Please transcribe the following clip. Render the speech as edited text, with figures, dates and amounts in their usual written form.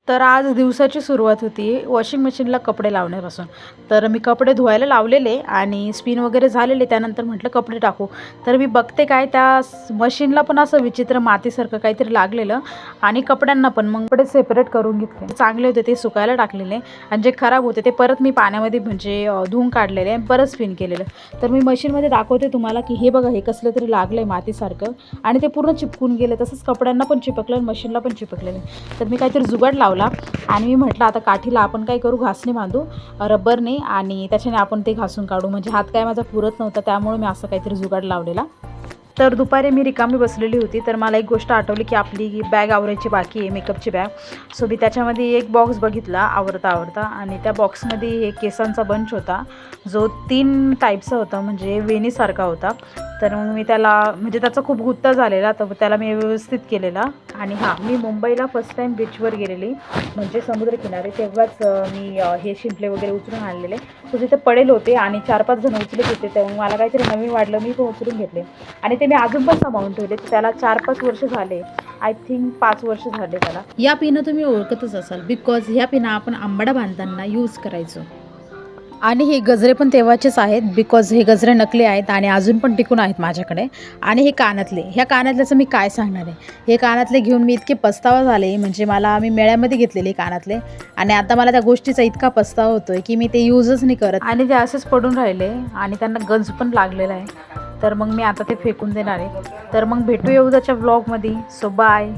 तर आज दिवसाची सुरुवात होती वॉशिंग मशीनला कपडे लावण्यापासून. तर मी कपडे धुवायला लावलेले आणि स्पिन वगैरे झालेले. त्यानंतर म्हटलं कपडे टाकू. तर मी बघते काय त्या मशीनला पण असं विचित्र मातीसारखं काहीतरी लागलेलं आणि कपड्यांना पण. मग कपडे सेपरेट करून घेतले. चांगले होते ते सुकायला टाकलेले आणि जे खराब होते ते परत मी पाण्यामध्ये म्हणजे धुवून काढलेले आणि परत स्पिन केलेलं. तर मी मशीनमध्ये दाखवते तुम्हाला की हे बघा, हे कसलं तरी लागलंय मातीसारखं आणि ते पूर्ण चिपकून गेले. तसंच कपड्यांना पण चिपकलं आणि मशीनला पण चिपकलेलं. तर मी काहीतरी जुगाड लावला आणि मी म्हटलं आता काठीला आपण काय करू, घासणी बांधू रबरने आणि त्याच्याने आपण ते घासून काढू. म्हणजे हात काय माझा पुरत नव्हता, त्यामुळे मी असं काहीतरी जुगाड लावलेला. तर दुपारी मी रिकामी बसलेली होती. तर मला एक गोष्ट आठवली की आपली बॅग आवरायची बाकी आहे, मेकअपची बॅग. सो मी त्याच्यामध्ये एक बॉक्स बघितला आवरता आणि त्या बॉक्समध्ये हे केसांचा बंच होता, जो 3 टाईपचा होता, म्हणजे वेणीसारखा होता. तर मग मी त्याला म्हणजे त्याचा खूप गुत्ता झालेला, तर त्याला मी व्यवस्थित केलेला. आणि हां, मी मुंबईला फर्स्ट टाईम बीचवर गेलेली, म्हणजे समुद्रकिनारी. तेव्हाच मी हे शिंपले वगैरे उचलून आणलेले. तो तिथे पडेल होते आणि 4-5 जण उचलत होते. तेव्हा मला काहीतरी नवीन वाटलं, मी पण उचलून घेतले आणि ते मी अजून पण सांभाळून ठेवले. त्याला 4-5 वर्ष झाले, आय थिंक 5 वर्ष झाले त्याला. या पिनं तुम्ही ओळखतच असाल, बिकॉज ह्या पिनं आपण आंबाडा बांधताना यूज करायचो. आणि हे गजरे पण तेव्हाचेच आहेत, बिकॉज हे गजरे नकली आहेत आणि अजून पण टिकून आहेत माझ्याकडे. आणि हे कानातले, ह्या कानातल्याचं मी काय सांगणार आहे. हे कानातले घेऊन मी इतके पस्तावा झाले, म्हणजे मी मेळ्यामध्ये घेतलेले कानातले आणि आता मला त्या गोष्टीचा इतका पस्तावा होतोय की मी ते यूजच नाही करत आणि ते असेच पडून राहिले आणि त्यांना गंज पण लागलेला आहे. तर मग मी आता ते फेकून देणार आहे. तर मग भेटूया उद्याच्या व्लॉगमध्ये. So bye.